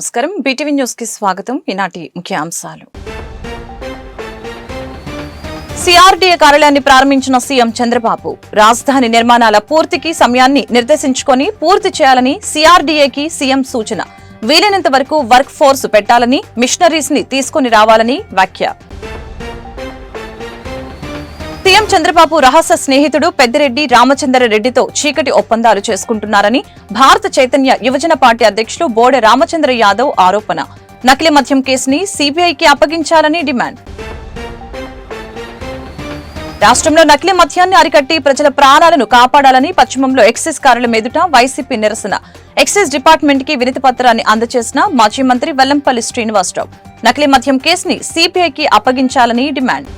నమస్కారం. BTV news కి స్వాగతం. ఈనాటి ముఖ్యాంశాలు. సిఆర్డీఏ కార్యాలయాన్ని ప్రారంభించిన సీఎం చంద్రబాబు రాజధాని నిర్మాణాల పూర్తికి సమయాన్ని నిర్దేశించుకొని పూర్తి చేయాలని సిఆర్డీఏకి సీఎం సూచన. వీలైనంత వరకు వర్క్ ఫోర్స్ పెట్టాలని, మిషనరీస్ ని తీసుకుని రావాలని వ్యాఖ్య. సీఎం చంద్రబాబు రహస్య స్నేహితుడు పెద్దిరెడ్డి రామచంద్రరెడ్డితో చీకటి ఒప్పందాలు చేసుకుంటున్నారని భారత చైతన్య యువజన పార్టీ అధ్యక్షులు బోడె రామచంద్ర యాదవ్ ఆరోపణ. నకిలీ మద్యం కేసుని సీబీఐకి అప్పగించాలని డిమాండ్. రాష్ట్రంలో నకిలీ మద్యాన్ని అరికట్టి ప్రజల ప్రాణాలను కాపాడాలని పశ్చిమంలో ఎక్సైజ్ కార్యాలయం ఎదుట వైసీపీ నిరసన. ఎక్సైజ్ డిపార్ట్మెంట్ కి వినతి పత్రాన్ని అందజేసిన మాజీ మంత్రి వెల్లంపల్లి శ్రీనివాసరావు. నకిలీ మద్యం కేసుని సీబీఐకి అప్పగించాలని డిమాండ్.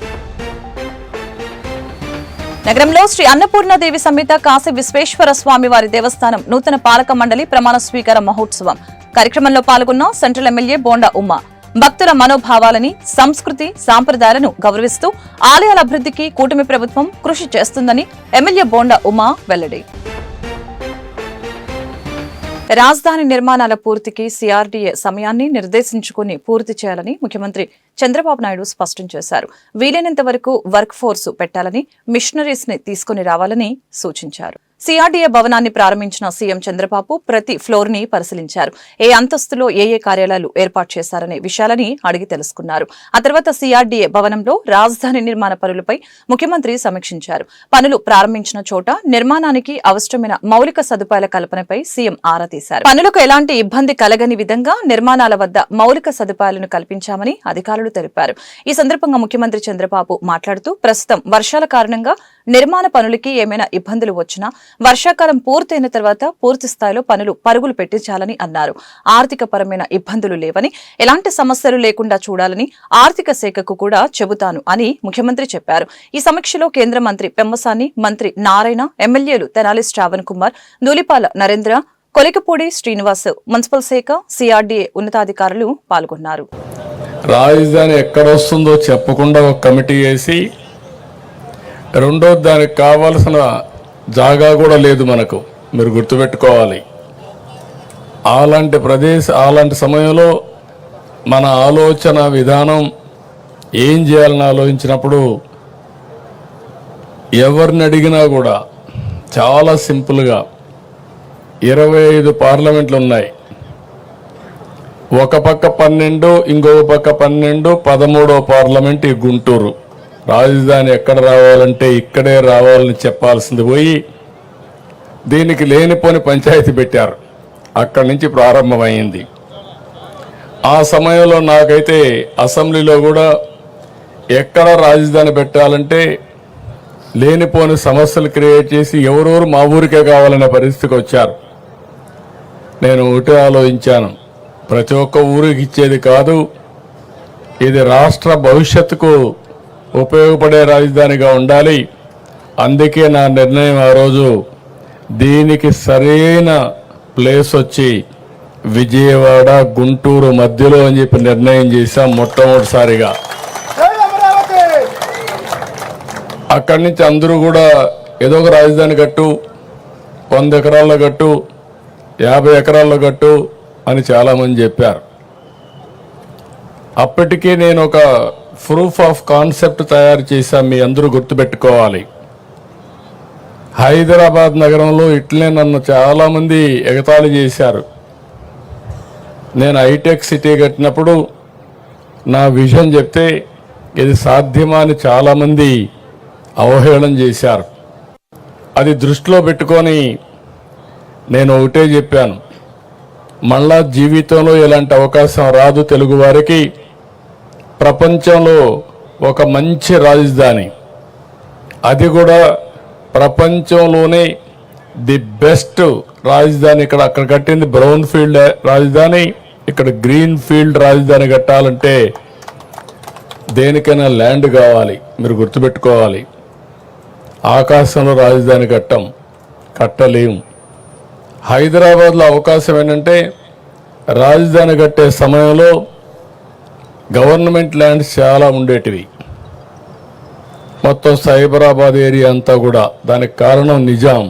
నగరంలో శ్రీ అన్నపూర్ణాదేవి సమేత కాశీ విశ్వేశ్వర స్వామి వారి దేవస్థానం నూతన పాలక మండలి ప్రమాణ స్వీకార మహోత్సవం కార్యక్రమంలో పాల్గొన్న సెంట్రల్ ఎమ్మెల్యే బోండా ఉమ్మ భక్తుల మనోభావాలని, సంస్కృతి సాంప్రదాయాలను గౌరవిస్తూ ఆలయాల అభివృద్ధికి కూటమి ప్రభుత్వం కృషి చేస్తుందని ఎమ్మెల్యే బోండా ఉమ్మ వెల్లడి. రాజధాని నిర్మాణాల పూర్తికి సిఆర్డీఏ సమయాన్ని నిర్దేశించుకుని పూర్తి చేయాలని ముఖ్యమంత్రి చంద్రబాబు నాయుడు స్పష్టం చేశారు. వీలైనంత వరకు వర్క్ ఫోర్స్ పెట్టాలని, మిషనరీస్ ని తీసుకుని రావాలని సూచించారు. సిఆర్డీఏ భవనాన్ని ప్రారంభించిన సీఎం చంద్రబాబు ప్రతి ఫ్లోర్ ని పరిశీలించారు. ఏ అంతస్తులో ఏ కార్యాలయాలు ఏర్పాటు చేశారనే విషయాలని అడిగి తెలుసుకున్నారు. ఆ తర్వాత సిఆర్డీఏ భవనంలో రాజధాని నిర్మాణ పనులపై ముఖ్యమంత్రి సమీక్షించారు. పనులు ప్రారంభించిన చోట నిర్మాణానికి అవసరమైన మౌలిక సదుపాయాల కల్పనపై సీఎం ఆరా తీశారు. పనులకు ఎలాంటి ఇబ్బంది కలగని విధంగా నిర్మాణాల వద్ద మౌలిక సదుపాయాలను కల్పించామని అధికారులు తెలిపారు. ఈ సందర్భంగా ముఖ్యమంత్రి చంద్రబాబు మాట్లాడుతూ ప్రస్తుతం వర్షాల కారణంగా నిర్మాణ పనులకి ఏమైనా ఇబ్బందులు వచ్చినా వర్షాకాలం పూర్తయిన తర్వాత పూర్తి స్థాయిలో పనులు పరుగులు పెట్టించాలని అన్నారు. ఆర్థిక పరమైన ఇబ్బందులు లేవని, ఎలాంటి సమస్యలు లేకుండా చూడాలని ఆర్థిక శాఖకు కూడా చెబుతాను అని ముఖ్యమంత్రి చెప్పారు. ఈ సమీక్షలో కేంద్ర మంత్రి పెమ్మసాని, మంత్రి నారాయణ, ఎమ్మెల్యేలు తెనాలి శ్రావణ్ కుమార్, ధూళిపాల నరేంద్ర, కొలికపూడి శ్రీనివాస్, మున్సిపల్ శాఖ, సిఆర్డీఏ ఉన్నతాధికారులు పాల్గొన్నారు. రాజధాని ఎక్కడొస్తుందో చెప్పకుండా ఒక కమిటీ వేసి, రెండో దానికి కావాల్సిన జాగా కూడా లేదు మనకు. మీరు గుర్తుపెట్టుకోవాలి. అలాంటి సమయంలో మన ఆలోచన విధానం ఏం చేయాలని ఆలోచించినప్పుడు ఎవరిని అడిగినా కూడా చాలా సింపుల్గా 25 పార్లమెంట్లు ఉన్నాయి. ఒక పక్క 12, ఇంకొక పక్క 12, 13వ పార్లమెంట్ ఈ గుంటూరు. రాజధాని ఎక్కడ రావాలంటే ఇక్కడే రావాలని చెప్పాల్సింది పోయి దీనికి లేనిపోని పంచాయతీ పెట్టారు. అక్కడి నుంచి ప్రారంభమైంది. ఆ సమయంలో నాకైతే అసెంబ్లీలో కూడా ఎక్కడ రాజధాని పెట్టాలంటే లేనిపోని సమస్యలు క్రియేట్ చేసి ఎవరెవరు మా ఊరికే కావాలనే పరిస్థితికి వచ్చారు. నేను ఒకటే ఆలోచించాను, ప్రతి ఒక్క ఊరికి ఇచ్చేది కాదు, ఇది రాష్ట్ర భవిష్యత్తుకు ఉపయోగపడే రాజధానిగా ఉండాలి. అందుకే నా నిర్ణయం ఆ రోజు దీనికి సరైన ప్లేస్ వచ్చి విజయవాడ, గుంటూరు మధ్యలో అని చెప్పి నిర్ణయం చేశాం మొట్టమొదటిసారిగా. అక్కడి నుంచి అందరూ కూడా ఏదో ఒక రాజధాని కట్టు, 100 ఎకరాల్లో కట్టు, 50 ఎకరాల్లో కట్టు అని చాలామంది చెప్పారు. అప్పటికే నేను ఒక ప్రూఫ్ ఆఫ్ కాన్సెప్ట్ తయారు చేశాం. మీ అందరూ గుర్తుపెట్టుకోవాలి. హైదరాబాద్ నగరంలో ఇట్లనే నన్ను చాలామంది ఎగతాళి చేశారు. నేను హైటెక్ సిటీ కట్టినప్పుడు నా విజన్ చెప్తే ఇది సాధ్యమా అని చాలామంది అవహేళన చేశారు. అది దృష్టిలో పెట్టుకొని నేను ఒకటే చెప్పాను, మళ్ళా జీవితంలో ఇలాంటి అవకాశం రాదు తెలుగు వారికి. ప్రపంచంలో ఒక మంచి రాజధాని, అది కూడా ప్రపంచంలోనే ది బెస్ట్ రాజధాని అక్కడ కట్టింది బ్రౌన్ ఫీల్డ్ రాజధాని. ఇక్కడ గ్రీన్ ఫీల్డ్ రాజధాని కట్టాలంటే దేనికైనా ల్యాండ్ కావాలి. మీరు గుర్తుపెట్టుకోవాలి. ఆకాశంలో రాజధాని కట్టలేము. హైదరాబాద్లో అవకాశం ఏంటంటే రాజధాని కట్టే సమయంలో గవర్నమెంట్ ల్యాండ్స్ చాలా ఉండేటివి. మొత్తం సైబరాబాద్ ఏరియా అంతా కూడా. దానికి కారణం నిజాం.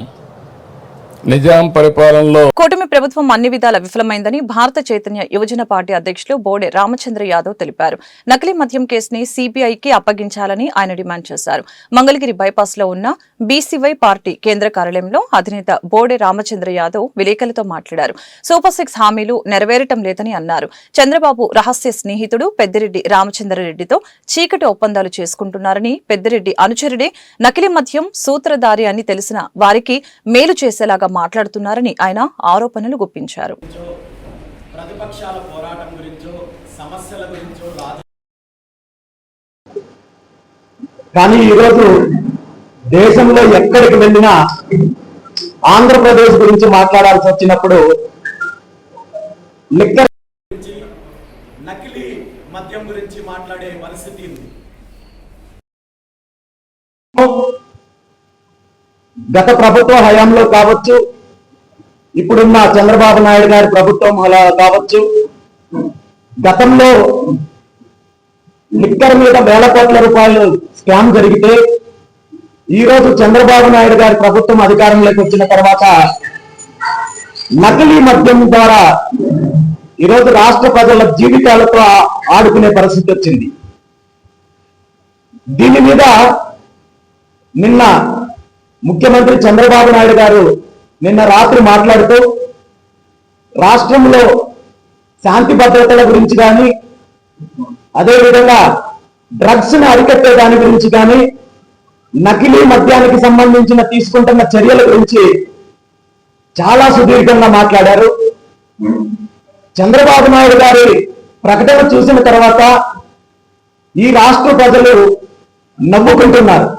నిజాం పరిపాలనలో కూటమి ప్రభుత్వం అన్ని విధాల విఫలమైందని భారత చైతన్య యువజన పార్టీ అధ్యక్షులు బోడే రామచంద్ర యాదవ్ తెలిపారు. నకిలీ మద్యం కేసుని సిబిఐకి అప్పగించాలని ఆయన డిమాండ్ చేశారు. మంగళగిరి బైపాస్ లో ఉన్న బీసీవై పార్టీ కేంద్ర కార్యాలయంలో అధినేత బోడే రామచంద్ర యాదవ్ విలేకరులతో మాట్లాడారు. సూపర్ 6 హామీలు నెరవేరటం లేదని అన్నారు. చంద్రబాబు రహస్య స్నేహితుడు పెద్దిరెడ్డి రామచంద్రరెడ్డితో చీకటి ఒప్పందాలు చేసుకుంటున్నారని, పెద్దిరెడ్డి అనుచరుడే నకిలీ మద్యం సూత్రధారి అని తెలిసిన వారికి మేలు చేసేలాగా మాట్లాడుతున్నారని ఆయన ఆరోపణలు గుప్పించారు. ప్రతిపక్షాల పోరాటం గురించో సమస్యల గురించో కానీ ఈరోజు దేశంలో ఎక్కడికి వెళ్ళినా ఆంధ్రప్రదేశ్ గురించి మాట్లాడాల్సి వచ్చినప్పుడు లిక్కర్ గురించి, నకిలీ మద్యం గురించి మాట్లాడే పరిస్థితి ఉంది. గత ప్రభుత్వ హయాంలో కావచ్చు, ఇప్పుడున్న చంద్రబాబు నాయుడు గారి ప్రభుత్వం అలా కావచ్చు, గతంలో లిక్కర్ మీద వేల కోట్ల రూపాయలు స్కామ్ జరిగితే ఈరోజు చంద్రబాబు నాయుడు గారి ప్రభుత్వం అధికారంలోకి వచ్చిన తర్వాత నకిలీ మద్యం ద్వారా ఈరోజు రాష్ట్ర ప్రజల జీవితాలతో ఆడుకునే పరిస్థితి వచ్చింది. దీని మీద నిన్న ముఖ్యమంత్రి చంద్రబాబు నాయుడు గారు నిన్న రాత్రి మాట్లాడుతూ రాష్ట్రంలో శాంతి భద్రతల గురించి కానీ, అదేవిధంగా డ్రగ్స్ ని అరికట్టే దాని గురించి కానీ, నకిలీ మద్యానికి సంబంధించిన తీసుకుంటున్న చర్యల గురించి చాలా సుదీర్ఘంగా మాట్లాడారు. చంద్రబాబు నాయుడు గారి ప్రకటన చూసిన తర్వాత ఈ రాష్ట్ర ప్రజలు నవ్వుకుంటున్నారు.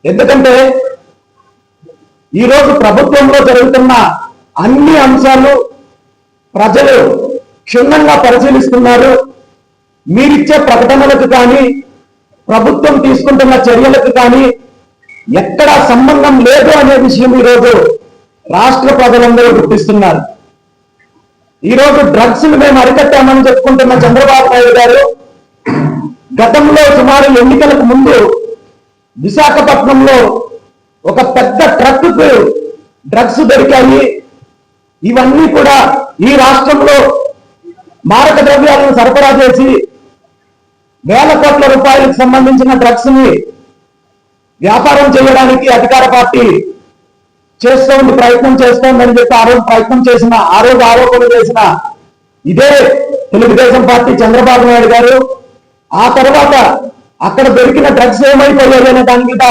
ఎందుకంటే ఈరోజు ప్రభుత్వంలో జరుగుతున్న అన్ని అంశాలు ప్రజలు క్షుణ్ణంగా పరిశీలిస్తున్నారు. మీరిచ్చే ప్రకటనలకు కానీ, ప్రభుత్వం తీసుకుంటున్న చర్యలకు కానీ ఎక్కడా సంబంధం లేదు అనే విషయం ఈరోజు రాష్ట్ర ప్రజలందరూ గుర్తిస్తున్నారు. ఈరోజు డ్రగ్స్ ను మేము అరికట్టామని చెప్పుకుంటున్న చంద్రబాబు నాయుడు గారు గతంలో సుమారు ఎన్నికలకు ముందు విశాఖపట్నంలో ఒక పెద్ద ట్రక్ డ్రగ్స్ దొరికాయి. ఇవన్నీ కూడా ఈ రాష్ట్రంలో మారక ద్రవ్యాలను సరఫరా చేసి వేల కోట్ల రూపాయలకు సంబంధించిన డ్రగ్స్ ని వ్యాపారం చేయడానికి అధికార పార్టీ ప్రయత్నం చేస్తోందని చెప్పి ఆ రోజు ఆరోపణ చేసిన ఇదే తెలుగుదేశం పార్టీ చంద్రబాబు నాయుడు గారు ఆ తర్వాత అక్కడ దొరికిన డ్రగ్స్ ఏమైపోయాయి అనే దాని మీద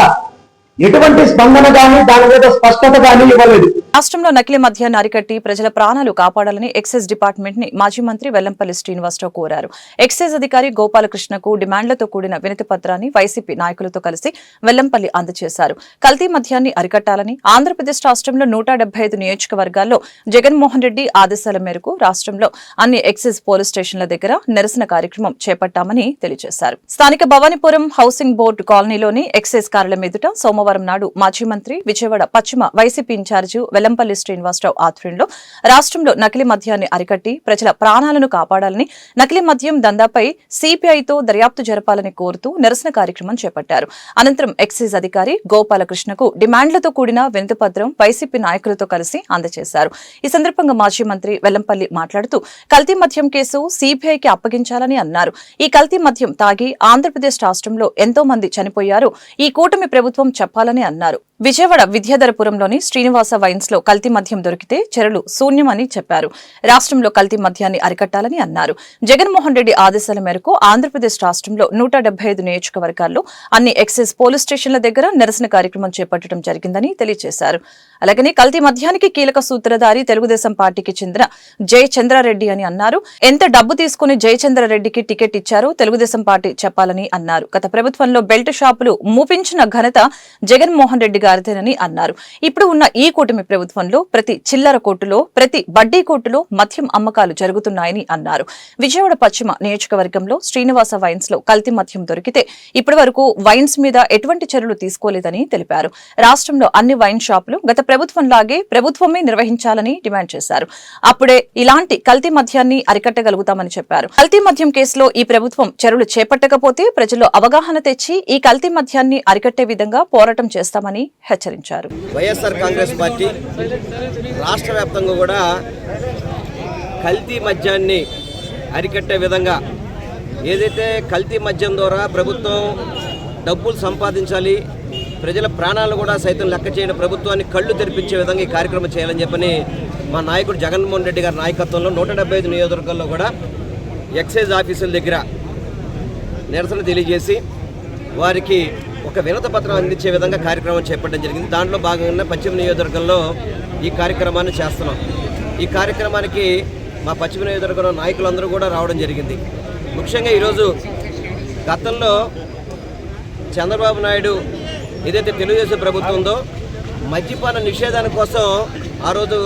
ఎటువంటి స్పందన కానీ, దాని మీద స్పష్టత కానీ ఇవ్వలేదు. రాష్ట్రంలో నకిలీ మద్యాన్ని అరికట్టి ప్రజల ప్రాణాలు కాపాడాలని ఎక్సైజ్ డిపార్ట్మెంట్ ని మాజీ మంత్రి వెల్లంపల్లి శ్రీనివాసరావు కోరారు. ఎక్సైజ్ అధికారి గోపాలకృష్ణకు డిమాండ్లతో కూడిన వినతి పత్రాన్ని వైసీపీ నాయకులతో కలిసి వెల్లంపల్లి అందజేశారు. కల్తీ మద్యాన్ని అరికట్టాలని ఆంధ్రప్రదేశ్ రాష్ట్రంలో 175 నియోజకవర్గాల్లో జగన్మోహన్ రెడ్డి ఆదేశాల మేరకు రాష్ట్రంలో అన్ని ఎక్సైజ్ పోలీస్ స్టేషన్ల దగ్గర నిరసన కార్యక్రమం చేపట్టామని తెలియజేశారు. స్థానిక భవానీపురం హౌసింగ్ బోర్డు కాలనీలోని ఎక్సైజ్ కార్యాలయం ఎదుట సోమవారం నాడు మాజీ మంత్రి విజయవాడ పశ్చిమ వైసీపీ ఇన్ఛార్జి వెల్లంపల్లి శ్రీనివాసరావు ఆధ్వర్యంలో రాష్ట్రంలో నకిలీ మద్యాన్ని అరికట్టి ప్రజల ప్రాణాలను కాపాడాలని, నకిలీ మద్యం దందాపై సిపిఐతో దర్యాప్తు జరపాలని కోరుతూ నిరసన కార్యక్రమం చేపట్టారు. అనంతరం ఎక్సైజ్ అధికారి గోపాలకృష్ణకు డిమాండ్లతో కూడిన వినతి పత్రం వైసీపీ నాయకులతో కలిసి అందజేశారు. ఈ సందర్భంగా మాజీ మంత్రి వెల్లంపల్లి మాట్లాడుతూ కల్తీ మద్యం కేసు సిపిఐకి అప్పగించాలని అన్నారు. ఈ కల్తీ మద్యం తాగి ఆంధ్రప్రదేశ్ రాష్ట్రంలో ఎంతో మంది చనిపోయారు. ఈ కూటమి ప్రభుత్వం చెప్పాలని అన్నారు. విజయవాడ విద్యాధరపురంలోని శ్రీనివాస వైన్స్ లో కల్తీ మద్యం దొరికితే చెరలు శూన్యమని చెప్పారు. రాష్ట్రంలో కల్తీ మద్యాన్ని అరికట్టాలని అన్నారు. జగన్మోహన్ రెడ్డి ఆదేశాల మేరకు ఆంధ్రప్రదేశ్ రాష్ట్రంలో 175 నియోజకవర్గాల్లో అన్ని ఎక్సైజ్ పోలీస్ స్టేషన్ల దగ్గర నిరసన కార్యక్రమం చేపట్టడం జరిగిందని తెలియజేశారు. అలాగనే కల్తీ మద్యానికి కీలక సూత్రధారి తెలుగుదేశం పార్టీకి చెందిన జయచంద్రారెడ్డి అని అన్నారు. ఎంత డబ్బు తీసుకుని జయచంద్రారెడ్డికి టికెట్ ఇచ్చారో తెలుగుదేశం పార్టీ చెప్పాలని అన్నారు. గత ప్రభుత్వంలో బెల్ట్ షాపులు మూపించిన ఘనత జగన్మోహన్ రెడ్డి గారిదేనని అన్నారు. ఇప్పుడు ఉన్న ఈ కూటమి ప్రభుత్వంలో ప్రతి చిల్లర కోర్టులో, ప్రతి బడ్డీ కోర్టులో మద్యం అమ్మకాలు జరుగుతున్నాయని అన్నారు. విజయవాడ పశ్చిమ నియోజకవర్గంలో శ్రీనివాస వైన్స్ లో కల్తీ మద్యం దొరికితే ఇప్పటి వరకు వైన్స్ మీద ఎటువంటి చర్యలు తీసుకోలేదని తెలిపారు. రాష్ట్రంలో అన్ని వైన్ షాపులు గత ప్రభుత్వంలాగే ప్రభుత్వమే నిర్వహించాలని డిమాండ్ చేశారు. అప్పుడే ఇలాంటి కల్తీ మద్యాన్ని అరికట్టగలుగుతామని చెప్పారు. కల్తీ మద్యం కేసులో ఈ ప్రభుత్వం చర్యలు చేపట్టకపోతే ప్రజల్లో అవగాహన తెచ్చి ఈ కల్తీ మద్యాన్ని అరికట్టే విధంగా పోరాటం చేస్తామని హెచ్చరించారు. వైఎస్ఆర్ కాంగ్రెస్ పార్టీ రాష్ట్ర వ్యాప్తంగా కూడా కల్తీ మద్యాన్ని అరికట్టే విధంగా ఏదైతే కల్తీ మద్యం ద్వారా ప్రభుత్వం డబ్బులు సంపాదించాలి, ప్రజల ప్రాణాలను కూడా సైతం లెక్క చేయని ప్రభుత్వాన్ని కళ్ళు తెరిపించే విధంగా ఈ కార్యక్రమం చేయాలని చెప్పని మా నాయకుడు జగన్మోహన్ రెడ్డి గారి నాయకత్వంలో 175 నియోజకవర్గాల్లో కూడా ఎక్సైజ్ ఆఫీసుల దగ్గర నిరసన తెలియజేసి వారికి ఒక వినతి పత్రం అందించే విధంగా కార్యక్రమం చేపట్టడం జరిగింది. దాంట్లో భాగంగా పశ్చిమ నియోజకవర్గంలో ఈ కార్యక్రమాన్ని చేస్తున్నాం. ఈ కార్యక్రమానికి మా పశ్చిమ నియోజకవర్గంలో నాయకులందరూ కూడా రావడం జరిగింది. ముఖ్యంగా ఈరోజు గతంలో చంద్రబాబు నాయుడు ఏదైతే తెలుగుదేశం ప్రభుత్వం ఉందో మద్యపాన నిషేధాని కోసం ఆ రోజు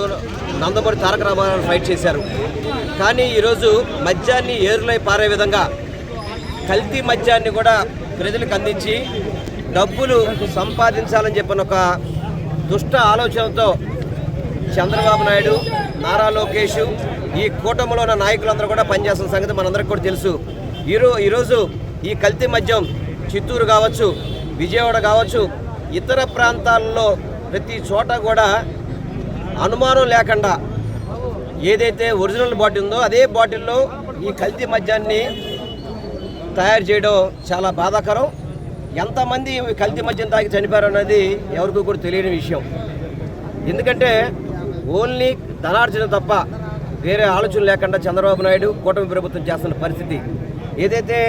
నందమూరి తారక రామారావు ఫైట్ చేశారు. కానీ ఈరోజు మద్యాన్ని ఏరులై పారే విధంగా కల్తీ మద్యాన్ని కూడా ప్రజలకు అందించి డబ్బులు సంపాదించాలని చెప్పిన ఒక దుష్ట ఆలోచనతో చంద్రబాబు నాయుడు, నారా లోకేష్, ఈ కూటమిలో ఉన్న నాయకులందరూ కూడా పనిచేస్తున్న సంగతి మనందరికీ కూడా తెలుసు. ఈరోజు ఈ కల్తీ మద్యం చిత్తూరు కావచ్చు, విజయవాడ కావచ్చు, ఇతర ప్రాంతాల్లో ప్రతి చోట కూడా అనుమానం లేకుండా ఏదైతే ఒరిజినల్ బాటిల్ ఉందో అదే బాటిల్లో ఈ కల్తీ మద్యాన్ని తయారు చేయడం చాలా బాధాకరం. ఎంతమంది కల్తీ మద్యం తాగి చనిపోయారు అన్నది ఎవరికీ కూడా తెలియని విషయం. ఎందుకంటే ఓన్లీ ధనార్జన తప్ప వేరే ఆలోచన లేకుండా చంద్రబాబు నాయుడు కూటమి ప్రభుత్వం చేస్తున్న పరిస్థితి. ఏదైతే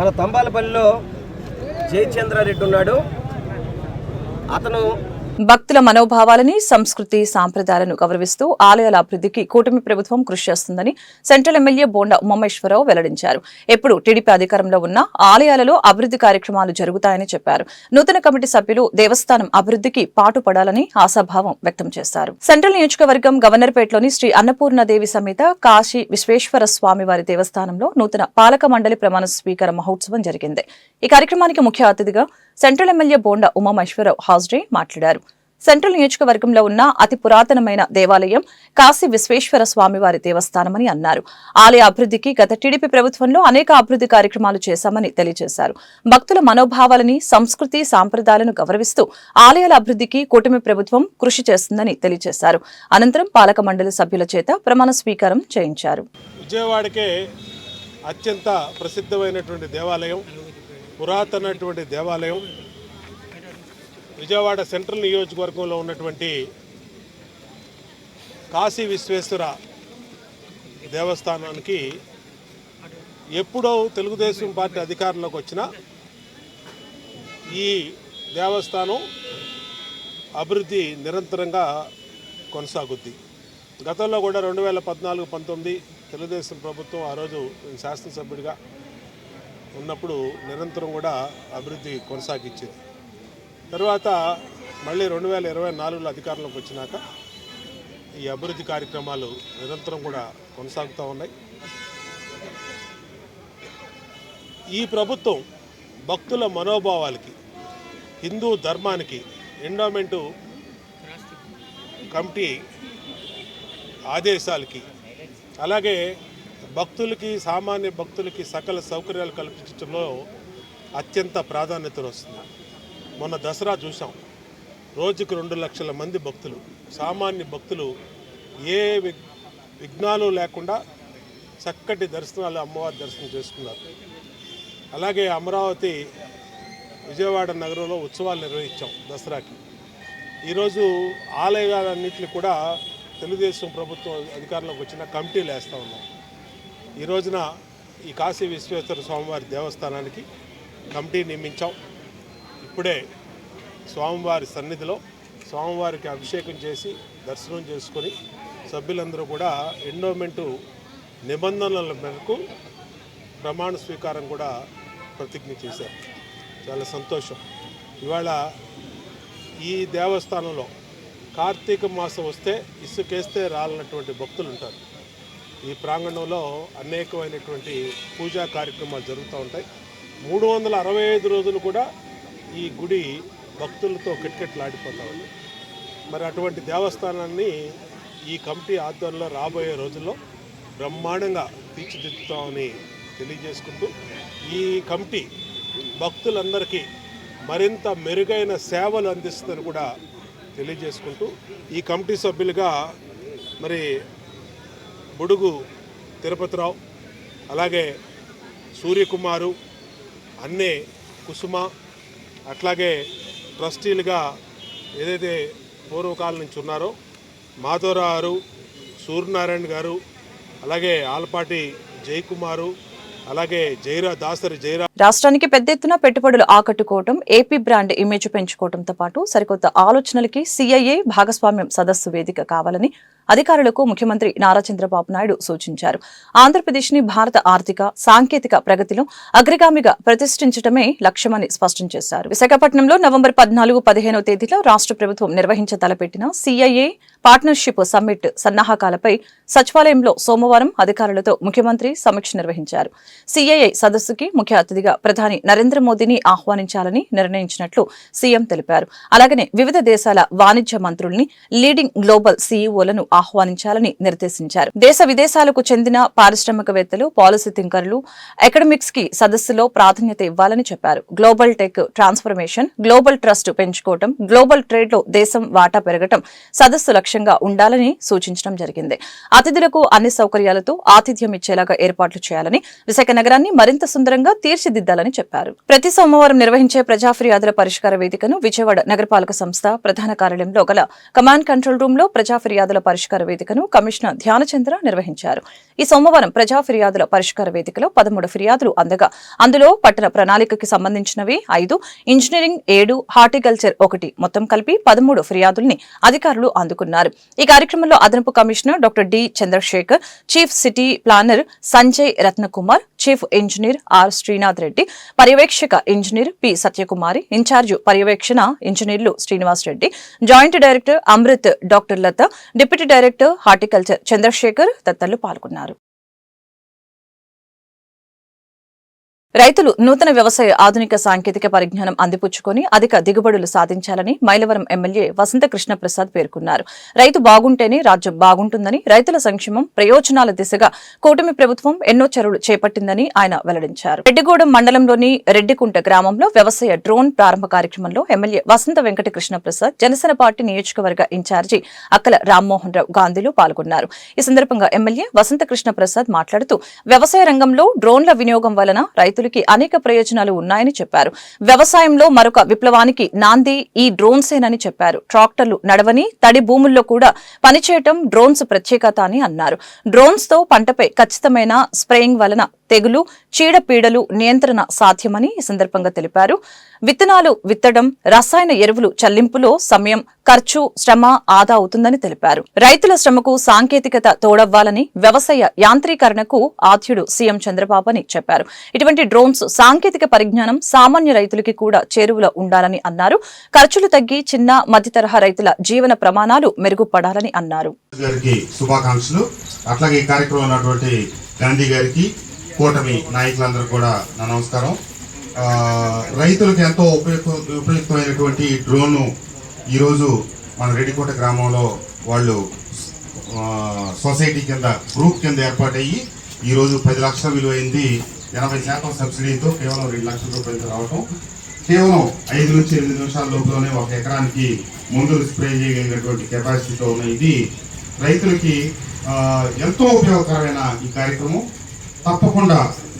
మన తంబాలపల్లిలో జయచంద్రారెడ్డి ఉన్నాడు, అతను భక్తుల మనోభావాలని, సంస్కృతి సాంప్రదాయాలను గౌరవిస్తూ ఆలయాల అభివృద్ధికి కూటమి ప్రభుత్వం కృషి చేస్తుందని సెంట్రల్ ఎమ్మెల్యే బోండా ఉమామేశ్వరరావు వెల్లడించారు. ఎప్పుడు టీడీపీ అధికారంలో ఉన్న ఆలయాలలో అభివృద్ధి కార్యక్రమాలు జరుగుతాయని చెప్పారు. నూతన కమిటీ సభ్యులు దేవస్థానం అభివృద్ధికి పాటుపడాలని ఆశాభావం వ్యక్తం చేశారు. సెంట్రల్ నియోజకవర్గం గవర్నర్పేటలోని శ్రీ అన్నపూర్ణదేవి సమేత కాశీ విశ్వేశ్వర స్వామివారి దేవస్థానంలో నూతన పాలక మండలి ప్రమాణ స్వీకార మహోత్సవం జరిగింది. ఈ కార్యక్రమానికి ముఖ్య అతిథిగా సెంట్రల్ ఎమ్మెల్యే బోండా ఉమామేశ్వరరావు హాజరై మాట్లాడారు. సెంట్రల్ నియోజకవర్గంలో ఉన్న అతి పురాతనమైన దేవాలయం కాశీ విశ్వేశ్వర స్వామివారి దేవస్థానమని అన్నారు. ఆలయ అభివృద్ధికి గత టీడీపీ ప్రభుత్వంలో అనేక అభివృద్ధి కార్యక్రమాలు చేశామని తెలియజేశారు. భక్తుల మనోభావాలని, సంస్కృతి సాంప్రదాయాలను గౌరవిస్తూ ఆలయాల అభివృద్ధికి కూటమి ప్రభుత్వం కృషి చేస్తుందని తెలియజేశారు. అనంతరం పాలక మండలి సభ్యుల చేత ప్రమాణ స్వీకారం చేయించారు. విజయవాడకే అత్యంత ప్రసిద్ధమైనటువంటి దేవాలయం, పురాతనటువంటి దేవాలయం, విజయవాడ సెంట్రల్ నియోజకవర్గంలో ఉన్నటువంటి కాశీ విశ్వేశ్వర దేవస్థానానికి ఎప్పుడో తెలుగుదేశం పార్టీ అధికారంలోకి వచ్చినా ఈ దేవస్థానం అభివృద్ధి నిరంతరంగా కొనసాగుద్ది. గతంలో కూడా 2014-19 తెలుగుదేశం ప్రభుత్వం ఆ రోజు శాసనసభ్యుడిగా ఉన్నప్పుడు నిరంతరం కూడా అభివృద్ధి కొనసాగించింది. తర్వాత మళ్ళీ 2024లో అధికారంలోకి వచ్చినాక ఈ అభివృద్ధి కార్యక్రమాలు నిరంతరం కూడా కొనసాగుతూ ఉన్నాయి. ఈ ప్రభుత్వం భక్తుల మనోభావాలకి, హిందూ ధర్మానికి ఎండోమెంటు కమిటీ ఆదేశాలకి, అలాగే భక్తులకి, సామాన్య భక్తులకి సకల సౌకర్యాలు కల్పించడంలో అత్యంత ప్రాధాన్యతను వస్తుంది. మొన్న దసరా చూసాం, రోజుకు 2 లక్షల మంది భక్తులు, సామాన్య భక్తులు ఏ విఘ్నాలు లేకుండా చక్కటి దర్శనాలు, అమ్మవారి దర్శనం చేసుకున్నారు. అలాగే అమరావతి, విజయవాడ నగరంలో ఉత్సవాలు నిర్వహించాం దసరాకి. ఈరోజు ఆలయాలన్నింటినీ కూడా తెలుగుదేశం ప్రభుత్వం అధికారంలోకి వచ్చిన కమిటీలు వేస్తూ ఉన్నాం. ఈ రోజున ఈ కాశీ విశ్వేశ్వర స్వామివారి దేవస్థానానికి కమిటీ నియమించాం. ఇప్పుడే స్వామివారి సన్నిధిలో స్వామివారికి అభిషేకం చేసి దర్శనం చేసుకొని సభ్యులందరూ కూడా ఎండోమెంటు నిబంధనల మేరకు ప్రమాణ స్వీకారం కూడా ప్రతిజ్ఞ చేశారు. చాలా సంతోషం. ఇవాళ ఈ దేవస్థానంలో కార్తీక మాసం వస్తే ఇసుకేస్తే రాలన్నటువంటి భక్తులు ఉంటారు. ఈ ప్రాంగణంలో అనేకమైనటువంటి పూజా కార్యక్రమాలు జరుగుతూ ఉంటాయి. 365 రోజులు కూడా ఈ గుడి భక్తులతో కిటకిటలాడిపోతూ ఉంది. మరి అటువంటి దేవస్థానాన్ని ఈ కమిటీ ఆధ్వర్యంలో రాబోయే రోజుల్లో బ్రహ్మాండంగా తీర్చిదిద్దుతామని తెలియజేసుకుంటూ, ఈ కమిటీ భక్తులందరికీ మరింత మెరుగైన సేవలు అందిస్తుందని కూడా తెలియజేసుకుంటూ ఈ కమిటీ సభ్యులుగా మరి బుడుగు తిరుపతిరావు, అలాగే సూర్యకుమారు, అన్నే కుసుమ, అట్లాగే ట్రస్టీలుగా ఏదైతే పూర్వకాలం నుంచి ఉన్నారో మాధవరావు గారు, సూర్యనారాయణ గారు, అలాగే ఆలపాటి జయకుమారు, అలాగే దాసరి జయరా. రాష్ట్రానికి పెద్ద ఎత్తున పెట్టుబడులు ఆకట్టుకోవడం, ఏపీ బ్రాండ్ ఇమేజ్ పెంచుకోవడంతో పాటు సరికొత్త ఆలోచనలకి సిఐఏ భాగస్వామ్యం సదస్సు వేదిక కావాలని అధికారులకు ముఖ్యమంత్రి నారా చంద్రబాబు నాయుడు సూచించారు. ఆంధ్రప్రదేశ్ ని భారత ఆర్థిక సాంకేతిక ప్రగతిలో అగ్రగామిగా ప్రతిష్ఠించడమే లక్ష్యమని స్పష్టం చేశారు. విశాఖపట్నంలో నవంబర్ 14-15 తేదీలో రాష్ట్ర ప్రభుత్వం నిర్వహించ తలపెట్టిన సిఐఏ పార్ట్నర్షిప్ సమ్మిట్ సన్నాహకాలపై సచివాలయంలో సోమవారం అధికారులతో ముఖ్యమంత్రి సమీక్ష నిర్వహించారు. సిఐఏ సదస్సుకి ముఖ్య అతిథిగా ప్రధాని నరేంద్ర మోదీని ఆహ్వానించాలని నిర్ణయించినట్లు సీఎం తెలిపారు. అలాగనే వివిధ దేశాల వాణిజ్య మంత్రుల్ని, లీడింగ్ గ్లోబల్ సీఈఓలను ఆహ్వానించాలని నిర్దేశించారు. దేశ విదేశాలకు చెందిన పారిశ్రామికవేత్తలు, పాలసీ థింకర్లు, అకాడమిక్స్ కి సదస్సులో ప్రాధాన్యత ఇవ్వాలని చెప్పారు. Global tech transformation, global trust పెంచుకోవడం, గ్లోబల్ ట్రేడ్ లో దేశం వాటా పెరగడం సదస్సు లక్ష్యంగా ఉండాలని సూచించడం జరిగింది. అతిథులకు అన్ని సౌకర్యాలతో ఆతిథ్యం ఇచ్చేలాగా ఏర్పాట్లు చేయాలని, విశాఖ నగరాన్ని మరింత సుందరంగా తీర్చిదిద్దాలని చెప్పారు. ప్రతి సోమవారం నిర్వహించే ప్రజా ఫిర్యాదుల పరిష్కార వేదికను విజయవాడ నగరపాలక సంస్థ ప్రధాన కార్యాలయంలో గల కమాండ్ కంట్రోల్ రూమ్ లో ప్రజా ఫిర్యాదుల పరిష్కార వేదికను కమిషనర్ ధ్యానచంద్ర నిర్వహించారు. ఈ సోమవారం ప్రజా ఫిర్యాదుల పరిష్కార వేదికలో 13 ఫిర్యాదులు అందగా అందులో పట్టణ ప్రణాళికకి సంబంధించినవి 5, ఇంజనీరింగ్ 7, హార్టికల్చర్ 1 మొత్తం కలిపి 13 ఫిర్యాదుల్ని అధికారులు అందుకున్నారు. ఈ కార్యక్రమంలో అదనపు commissioner doctor D Chandrashekar, chief city planner Sanjay Ratnakumar, chief engineer R Srinath Reddy, పర్యవేక్షక ఇంజనీర్ పి సత్యకుమారి, ఇన్ఛార్జి పర్యవేక్షణ ఇంజనీర్లు Srinivas Reddy, joint director Amrit, doctor Latha, deputy director horticulture Chandrashekar తదితరులు పాల్గొన్నారు. రైతులు నూతన వ్యవసాయ ఆధునిక సాంకేతిక పరిజ్ఞానం అందిపుచ్చుకొని అధిక దిగుబడులు సాధించాలని మైలవరం ఎమ్మెల్యే వసంత కృష్ణ ప్రసాద్ పేర్కొన్నారు. రైతు బాగుంటేనే రాజ్యం బాగుంటుందని, రైతుల సంక్షేమం ప్రయోజనాల దిశగా కూటమి ప్రభుత్వం ఎన్నో చర్యలు చేపట్టిందని ఆయన వెల్లడించారు. రెడ్డిగూడెం మండలంలోని రెడ్డికుంట గ్రామంలో వ్యవసాయ డ్రోన్ ప్రారంభ కార్యక్రమంలో ఎమ్మెల్యే వసంత వెంకట కృష్ణ ప్రసాద్, జనసేన పార్టీ నియోజకవర్గ ఇన్ఛార్జి అక్కల రామ్మోహన్ రావు గాంధీలు పాల్గొన్నారు. ఈ సందర్భంగా ఎమ్మెల్యే వసంత కృష్ణ ప్రసాద్ మాట్లాడుతూ వ్యవసాయ రంగంలో డ్రోన్ల వినియోగం వలన రైతులకి అనేక ప్రయోజనాలు ఉన్నాయని చెప్పారు. వ్యవసాయంలో మరొక విప్లవానికి నాంది ఈ డ్రోన్సేనని చెప్పారు. ట్రాక్టర్లు నడవని తడి భూముల్లో కూడా పనిచేయటం డ్రోన్స్ ప్రత్యేకత అని అన్నారు. డ్రోన్స్ తో పంటపై ఖచ్చితమైన స్ప్రేయింగ్ వలన తెగులు, చీడపీడలు నియంత్రణ సాధ్యమని ఈ సందర్భంగా తెలిపారు. విత్తనాలు విత్తడం, రసాయన ఎరువులు చల్లింపులో సమయం, ఖర్చు, శ్రమ ఆదా అవుతుందని తెలిపారు. రైతుల శ్రమకు సాంకేతికత తోడవ్వాలని, వ్యవసాయ యాంత్రీకరణకు ఆద్యుడు సీఎం చంద్రబాబు అని చెప్పారు. ఇటువంటి డ్రోన్స్ సాంకేతిక పరిజ్ఞానం సామాన్య రైతులకి కూడా చేరువలో ఉండాలని అన్నారు. ఖర్చులు తగ్గి చిన్న మధ్య తరహా రైతుల జీవన ప్రమాణాలు మెరుగుపడాలని అన్నారు. గాంధీ గారికి, కూటమి నాయకులందరూ కూడా నా నమస్కారం. రైతులకు ఎంతో ఉపయుక్తమైనటువంటి డ్రోన్ను ఈరోజు మన రెడ్డికోట గ్రామంలో వాళ్ళు సొసైటీ కింద, గ్రూప్ కింద ఏర్పాటయ్యి ఈరోజు 10 లక్షల విలువైంది 80% సబ్సిడీతో కేవలం 2 లక్షల రూపాయలతో రావటం, కేవలం 5 నుంచి 8 నిమిషాల లోపలనే 1 ఎకరానికి మందులు స్ప్రే చేయగలిగినటువంటి కెపాసిటీతో ఉన్న ఇది రైతులకి ఎంతో ఉపయోగకరమైన ఈ కార్యక్రమం. తప్పకుండా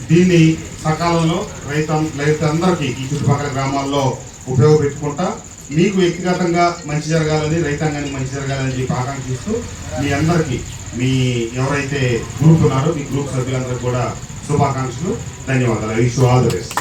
దీన్ని సకాలంలో రైతులందరికీ ఈ చుట్టుపక్కల గ్రామాల్లో ఉపయోగపెట్టుకుంటా మీకు వ్యక్తిగతంగా మంచి జరగాలని, రైతాంగానికి మంచి జరగాలని చెప్పి ఆకాంక్షిస్తూ మీ అందరికీ, మీ ఎవరైతే గ్రూప్ ఉన్నారో మీ గ్రూప్ సభ్యులందరికీ కూడా శుభాకాంక్షలు, ధన్యవాదాలు. I wish you all the best.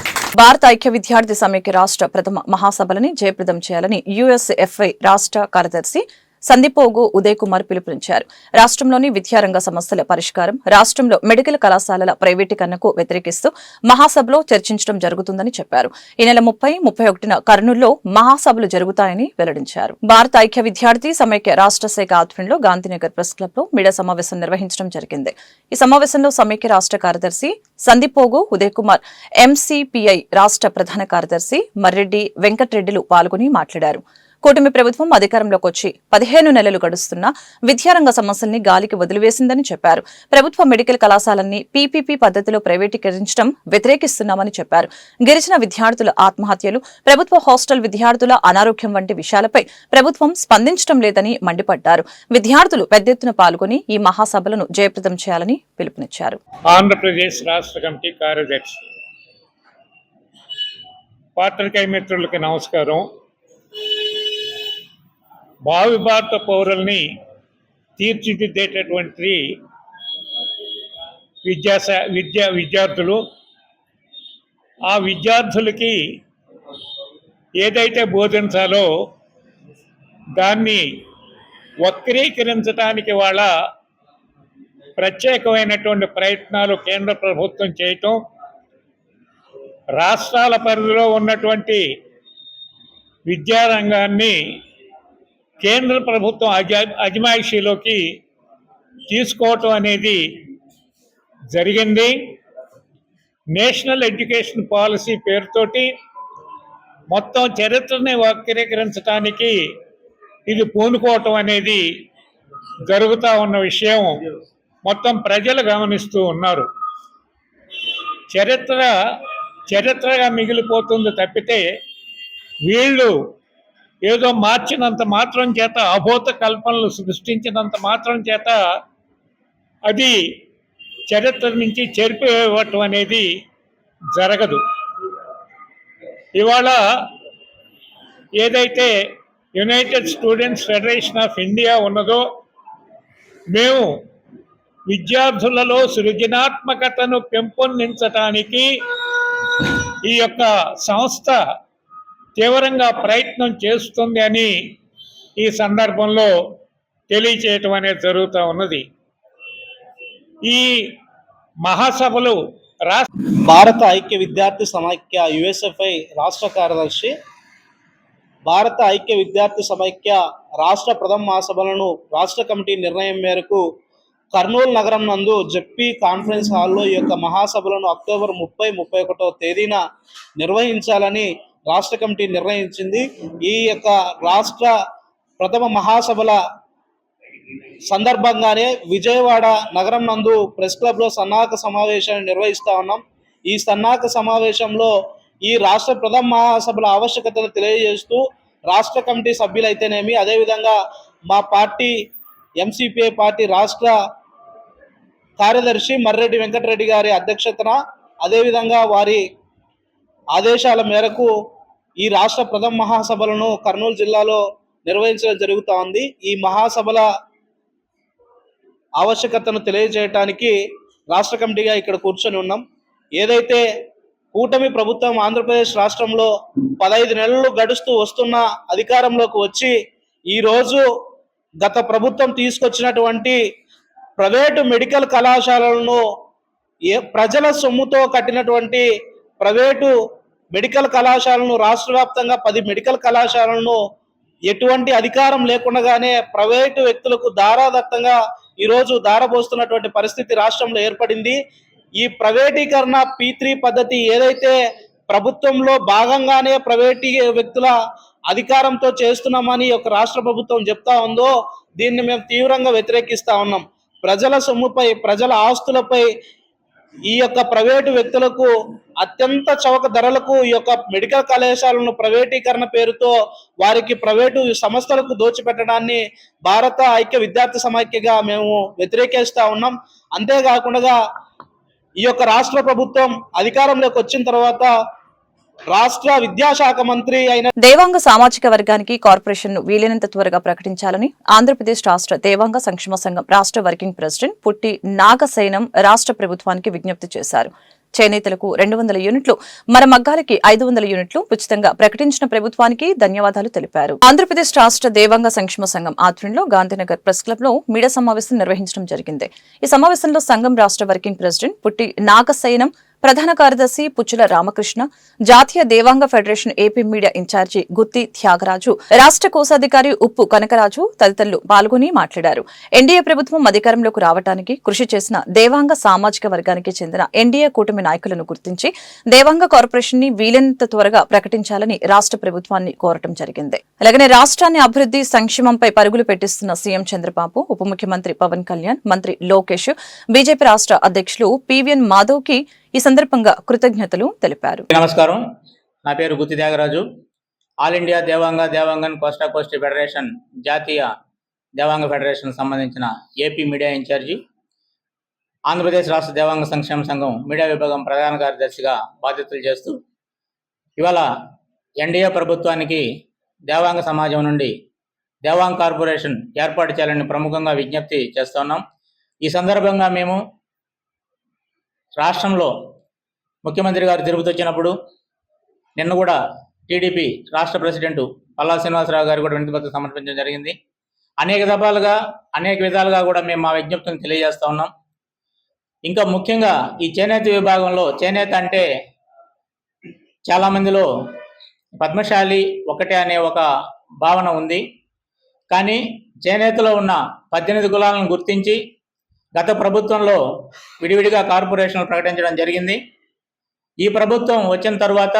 భారత ఐక్య విద్యార్థి సమైక్య రాష్ట్ర ప్రథమ మహాసభలని జయప్రదం చేయాలని యుఎస్ఎఫ్ఐ రాష్ట్ర కార్యదర్శి సందీపోగు ఉదయ్ కుమార్ పిలుపునిచ్చారు. రాష్ట్రంలోని విద్యారంగ సమస్యల పరిష్కారం, రాష్ట్రంలో మెడికల్ కళాశాలల ప్రైవేటీకరణకు వ్యతిరేకిస్తూ మహాసభలో చర్చించడం జరుగుతుందని చెప్పారు. ఈ నెల 30-31 కర్నూలులో మహాసభలు జరుగుతాయని వెల్లడించారు. భారత ఐక్య విద్యార్థి సమైక్య రాష్ట్ర శాఖ ఆధ్వర్యంలో గాంధీనగర్ ప్రెస్ క్లబ్ లో మీడియా సమావేశం నిర్వహించడం జరిగింది. ఈ సమావేశంలో సమైక్య రాష్ట్ర కార్యదర్శి సందీపోగు ఉదయ్ కుమార్, ఎంసీపీఐ రాష్ట్ర ప్రధాన కార్యదర్శి మర్రెడ్డి వెంకటరెడ్డిలు పాల్గొని మాట్లాడారు. కూటమి ప్రభుత్వం అధికారంలోకి వచ్చి 15 నెలలు గడుస్తున్నా విద్యారంగ సమస్యల్ని గాలికి వదిలివేసిందని చెప్పారు. ప్రభుత్వ మెడికల్ కళాశాలల్ని పీపీపీ పద్ధతిలో ప్రైవేటీకరించడం వ్యతిరేకిస్తున్నామని చెప్పారు. గిరిజన విద్యార్థుల ఆత్మహత్యలు, ప్రభుత్వ హాస్టల్ విద్యార్థుల అనారోగ్యం వంటి విషయాలపై ప్రభుత్వం స్పందించడం లేదని మండిపడ్డారు. విద్యార్థులు పెద్ద ఎత్తున పాల్గొని ఈ మహాసభలను జయప్రదం చేయాలని పిలుపునిచ్చారు. ఆంధ్రప్రదేశ్ రాష్ట్ర కమిటీ కార్యదర్శి, పాత్రికేయ మిత్రులకి నమస్కారం. భావి భారత పౌరుల్ని తీర్చిదిద్దేటటువంటి విద్యార్థులు, ఆ విద్యార్థులకి ఏదైతే బోధించాలో దాన్ని వక్రీకరించడానికి వాళ్ళ ప్రత్యేకమైనటువంటి ప్రయత్నాలు కేంద్ర ప్రభుత్వం చేయటం, రాష్ట్రాల పరిధిలో ఉన్నటువంటి విద్యారంగాన్ని కేంద్ర ప్రభుత్వం అజమాయిషీలోకి తీసుకోవటం అనేది జరిగింది. నేషనల్ ఎడ్యుకేషన్ పాలసీ పేరుతోటి మొత్తం చరిత్రని వక్రీకరించడానికి ఇది పూనుకోవటం అనేది జరుగుతూ ఉన్న విషయం మొత్తం ప్రజలు గమనిస్తూ ఉన్నారు. చరిత్రగా మిగిలిపోతుంది తప్పితే వీళ్ళు ఏదో మార్చినంత మాత్రం చేత, అభూత కల్పనలు సృష్టించినంత మాత్రం చేత అది చరిత్ర నుంచి చెరిపివేయటం అనేది జరగదు. ఇవాళ ఏదైతే United students federation of India ఉన్నదో, మేము విద్యార్థులలో సృజనాత్మకతను పెంపొందించటానికి ఈ యొక్క సంస్థ తీవ్రంగా ప్రయత్నం చేస్తుంది అని ఈ సందర్భంలో తెలియచేయటం అనేది జరుగుతూ ఉన్నది. ఈ మహాసభలు భారత ఐక్య విద్యార్థి సమైక్య యుఎస్ఎఫ్ఐ రాష్ట్ర కార్యదర్శి, భారత ఐక్య విద్యార్థి సమైక్య రాష్ట్ర ప్రథమ మహాసభలను రాష్ట్ర కమిటీ నిర్ణయం మేరకు కర్నూలు నగరం నందు జెడ్పీ కాన్ఫరెన్స్ హాల్లో ఈ యొక్క మహాసభలను అక్టోబర్ 30-31 తేదీన నిర్వహించాలని రాష్ట్ర కమిటీ నిర్ణయించింది. ఈ యొక్క రాష్ట్ర ప్రథమ మహాసభల సందర్భంగానే విజయవాడ నగరం నందు ప్రెస్ క్లబ్లో సన్నాహక సమావేశాన్ని నిర్వహిస్తూ ఉన్నాం. ఈ సన్నాహక సమావేశంలో ఈ రాష్ట్ర ప్రథమ మహాసభల ఆవశ్యకతను తెలియజేస్తూ రాష్ట్ర కమిటీ సభ్యులైతేనేమి, అదేవిధంగా మా పార్టీ ఎంసీపీఐ పార్టీ రాష్ట్ర కార్యదర్శి మర్రెడ్డి వెంకటరెడ్డి గారి అధ్యక్షతన, అదేవిధంగా వారి ఆదేశాల మేరకు ఈ రాష్ట్ర ప్రథమ మహాసభలను కర్నూలు జిల్లాలో నిర్వహించడం జరుగుతూ ఉంది. ఈ మహాసభల ఆవశ్యకతను తెలియజేయడానికి రాష్ట్ర కమిటీగా ఇక్కడ కూర్చొని ఉన్నాం. ఏదైతే కూటమి ప్రభుత్వం ఆంధ్రప్రదేశ్ రాష్ట్రంలో 15 నెలలు గడుస్తూ వస్తున్న అధికారంలోకి వచ్చి ఈరోజు గత ప్రభుత్వం తీసుకొచ్చినటువంటి ప్రైవేటు మెడికల్ కళాశాలలను ప్రజల సొమ్ముతో కట్టినటువంటి ప్రైవేటు మెడికల్ కళాశాలను రాష్ట్ర వ్యాప్తంగా 10 మెడికల్ కళాశాలను ఎటువంటి అధికారం లేకుండానే ప్రైవేటు వ్యక్తులకు దారాదత్తంగా ఈరోజు దారబోస్తున్నటువంటి పరిస్థితి రాష్ట్రంలో ఏర్పడింది. ఈ ప్రైవేటీకరణ P3 పద్ధతి ఏదైతే ప్రభుత్వంలో భాగంగానే ప్రైవేటీ వ్యక్తుల అధికారంతో చేస్తున్నామని ఒక రాష్ట్ర ప్రభుత్వం చెప్తా ఉందో, దీన్ని మేము తీవ్రంగా వ్యతిరేకిస్తా ఉన్నాం. ప్రజల సొమ్ముపై, ప్రజల ఆస్తులపై ఈ యొక్క ప్రైవేటు వ్యక్తులకు అత్యంత చౌక ధరలకు ఈ యొక్క మెడికల్ కళాశాలను ప్రైవేటీకరణ పేరుతో వారికి ప్రైవేటు సంస్థలకు దోచిపెట్టడాన్ని భారత ఐక్య విద్యార్థి సమైక్యగా మేము వ్యతిరేకిస్తా ఉన్నాం. అంతేకాకుండా ఈ యొక్క రాష్ట్ర ప్రభుత్వం అధికారంలోకి వచ్చిన తర్వాత రాష్ట్ర విద్యాశాఖ మంత్రి అయిన దేవాంగ సామాజిక వర్గానికి కార్పొరేషన్ ను వీలైనంత త్వరగా ప్రకటించాలని ఆంధ్రప్రదేశ్ రాష్ట్ర దేవాంగ సంక్షేమ సంఘం రాష్ట్ర వర్కింగ్ ప్రెసిడెంట్ పుట్టి నాగసేనం రాష్ట్ర ప్రభుత్వానికి విజ్ఞప్తి చేశారు. చేనేతలకు 200 యూనిట్లు, మరమగ్గాలకి 500 యూనిట్లు ఉచితంగా ప్రకటించిన ప్రభుత్వానికి ధన్యవాదాలు తెలిపారు. ఆంధ్రప్రదేశ్ రాష్ట్ర దేవాంగ సంక్షేమ సంఘం ఆధ్వర్యంలో గాంధీనగర్ ప్రెస్ క్లబ్ లో మీడియా సమావేశం నిర్వహించడం జరిగింది. ఈ సమావేశంలో సంఘం రాష్ట్ర వర్కింగ్ ప్రెసిడెంట్ పుట్టి నాగసేనం ప్రధాన కార్యదర్శి పుచ్చుల రామకృష్ణ, జాతీయ Devanga federation AP media in charge Gutti Tyagaraju, రాష్ట్ర కోశాధికారి ఉప్పు కనకరాజు తదితరులు పాల్గొని మాట్లాడారు. ఎన్డీఏ ప్రభుత్వం అధికారంలోకి రావడానికి కృషి చేసిన దేవాంగ సామాజిక వర్గానికి చెందిన ఎన్డీఏ కూటమి నాయకులను గుర్తించి దేవాంగ కార్పొరేషన్ ని వీలైనంత త్వరగా ప్రకటించాలని రాష్ట్ర ప్రభుత్వాన్ని కోరటం జరిగింది. అలాగే రాష్ట్రాన్ని అభివృద్ధి సంక్షేమంపై పరుగులు పెట్టిస్తున్న సీఎం చంద్రబాబు, ఉప ముఖ్యమంత్రి పవన్ కళ్యాణ్, మంత్రి లోకేష్, బీజేపీ రాష్ట్ర అధ్యక్షులు పివిఎన్ మాధవ్ కి ఈ సందర్భంగా కృతజ్ఞతలు తెలిపారు. నమస్కారం, నా పేరు Gutti Tyagaraju. All India Devangan Koshta federation, జాతీయ దేవాంగ ఫెడరేషన్ సంబంధించిన ఏపీ మీడియా ఇన్ఛార్జి, ఆంధ్రప్రదేశ్ రాష్ట్ర దేవాంగ సంక్షేమ సంఘం మీడియా విభాగం ప్రధాన కార్యదర్శిగా బాధ్యతలు చేస్తూ ఇవాళ ఎన్డీఏ ప్రభుత్వానికి దేవాంగ సమాజం నుండి దేవాంగ్ కార్పొరేషన్ ఏర్పాటు చేయాలని ప్రముఖంగా విజ్ఞప్తి చేస్తున్నాం. ఈ సందర్భంగా మేము రాష్ట్రంలో ముఖ్యమంత్రి గారు తిరుపతి వచ్చినప్పుడు నిన్న కూడా టీడీపీ రాష్ట్ర ప్రెసిడెంట్ పల్లా శ్రీనివాసరావు గారు కూడా వినతిపత్రం సమర్పించడం జరిగింది. అనేక విధాలుగా కూడా మేము మా విజ్ఞప్తిని తెలియజేస్తా ఉన్నాం. ఇంకా ముఖ్యంగా ఈ చేనేత విభాగంలో, చేనేత అంటే చాలామందిలో పద్మశాలి ఒకటే అనే ఒక భావన ఉంది. కానీ చేనేతలో ఉన్న 18 కులాలను గుర్తించి గత ప్రభుత్వంలో విడివిడిగా కార్పొరేషన్లు ప్రకటించడం జరిగింది. ఈ ప్రభుత్వం వచ్చిన తర్వాత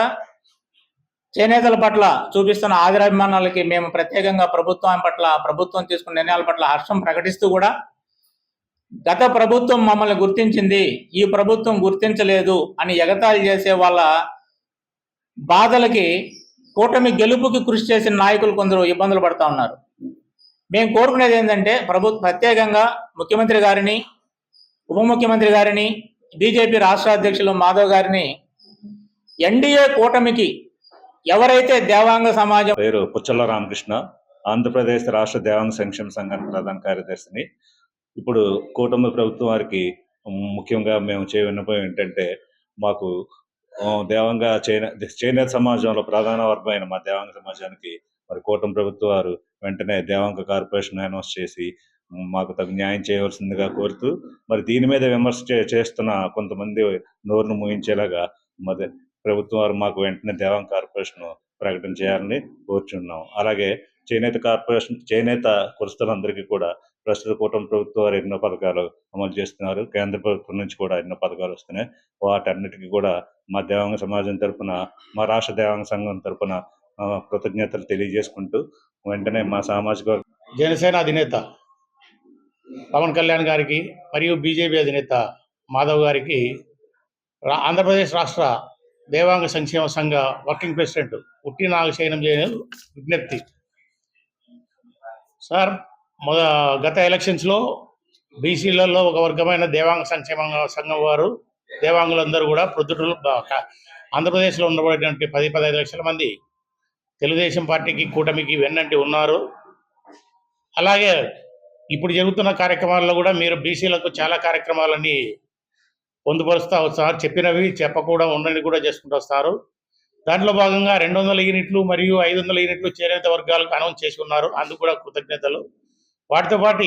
చేనేతల పట్ల చూపిస్తున్న ఆదరాభిమానాలకి మేము ప్రత్యేకంగా ప్రభుత్వం తీసుకున్న నిర్ణయాల పట్ల హర్షం ప్రకటిస్తూ కూడా గత ప్రభుత్వం మమ్మల్ని గుర్తించింది, ఈ ప్రభుత్వం గుర్తించలేదు అని ఎగతాళి చేసే వాళ్ళ బాధలకి కూటమి గెలుపుకి కృషి చేసిన నాయకులు కొందరు ఇబ్బందులు పడుతూ ఉన్నారు. మేము కోరుకునేది ఏంటంటే ప్రత్యేకంగా ముఖ్యమంత్రి గారిని, ఉప ముఖ్యమంత్రి గారిని, బీజేపీ రాష్ట్ర అధ్యక్షులు మాధవ్ గారిని ఎన్డీఏ కూటమికి ఎవరైతే దేవాంగ సమాజం పేరు పుచ్చల రామకృష్ణ, ఆంధ్రప్రదేశ్ రాష్ట్ర దేవాంగ సంక్షేమ సంఘానికి ప్రధాన కార్యదర్శిని. ఇప్పుడు కూటమి ప్రభుత్వం వారికి ముఖ్యంగా మేము విన్నపం ఏంటంటే, మాకు దేవాంగ చేనేత సమాజంలో ప్రధాన వర్గమైన మా దేవాంగ సమాజానికి మరి కూటమి ప్రభుత్వం వారు వెంటనే దేవాంగ కార్పొరేషన్ అనౌన్స్ చేసి మాకు తగు న్యాయం చేయవలసిందిగా కోరుతూ, మరి దీని మీద విమర్శ చేస్తున్న కొంతమంది నోరును మూయించేలాగా మరి ప్రభుత్వం వారు మాకు వెంటనే దేవాంగ కార్పొరేషన్ ప్రకటన చేయాలని కోరుచున్నాం. అలాగే చేనేత కులస్తులందరికీ కూడా ప్రస్తుత కూటమి ప్రభుత్వం వారు ఎన్నో పథకాలు అమలు చేస్తున్నారు. కేంద్ర ప్రభుత్వం నుంచి కూడా ఎన్నో పథకాలు వస్తున్నాయి. వాటన్నిటికీ కూడా మా దేవాంగ సమాజం తరఫున, మా రాష్ట్ర దేవాంగ సంఘం తరఫున కృతజ్ఞతలు తెలియజేసుకుంటూ వెంటనే మా సామాజిక జనసేన అధినేత పవన్ కళ్యాణ్ గారికి మరియు బీజేపీ అధినేత మాధవ్ గారికి ఆంధ్రప్రదేశ్ రాష్ట్ర దేవాంగ సంక్షేమ సంఘ వర్కింగ్ ప్రెసిడెంట్ ఉట్టి నాగశయనం చేయడం విజ్ఞప్తి. సార్, గత ఎలక్షన్స్లో బీసీలలో ఒక వర్గమైన దేవాంగ సంక్షేమ సంఘం వారు, దేవాంగులందరూ కూడా ప్రొద్దుటూరు ఆంధ్రప్రదేశ్లో ఉండబడేటువంటి 10-15 లక్షల మంది తెలుగుదేశం పార్టీకి, కూటమికి వెన్నంటి ఉన్నారు. అలాగే ఇప్పుడు జరుగుతున్న కార్యక్రమాల్లో కూడా మీరు బీసీలకు చాలా కార్యక్రమాలన్నీ పొందుపరుస్తూ వస్తారు. చెప్పినవి చెప్పకుండా ఉండని కూడా చేసుకుంటూ వస్తారు. దాంట్లో భాగంగా 200 యూనిట్లు మరియు 500 యూనిట్లు చేనేత వర్గాలకు అనౌన్స్ చేసి ఉన్నారు. అందుకు కూడా కృతజ్ఞతలు. వాటితో పాటు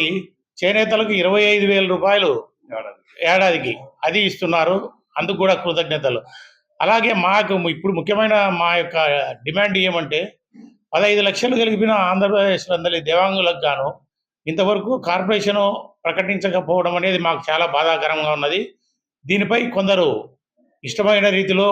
చేనేతలకు 25,000 రూపాయలు ఏడాదికి అది ఇస్తున్నారు. అందుకు కూడా కృతజ్ఞతలు. అలాగే మాకు ఇప్పుడు ముఖ్యమైన మా యొక్క డిమాండ్ ఏమంటే, 15 లక్షలు కలిపిన ఆంధ్రప్రదేశ్లో అందరి దేవాంగులకు గాను ఇంతవరకు కార్పొరేషను ప్రకటించకపోవడం అనేది మాకు చాలా బాధాకరంగా ఉన్నది. దీనిపై కొందరు ఇష్టమైన రీతిలో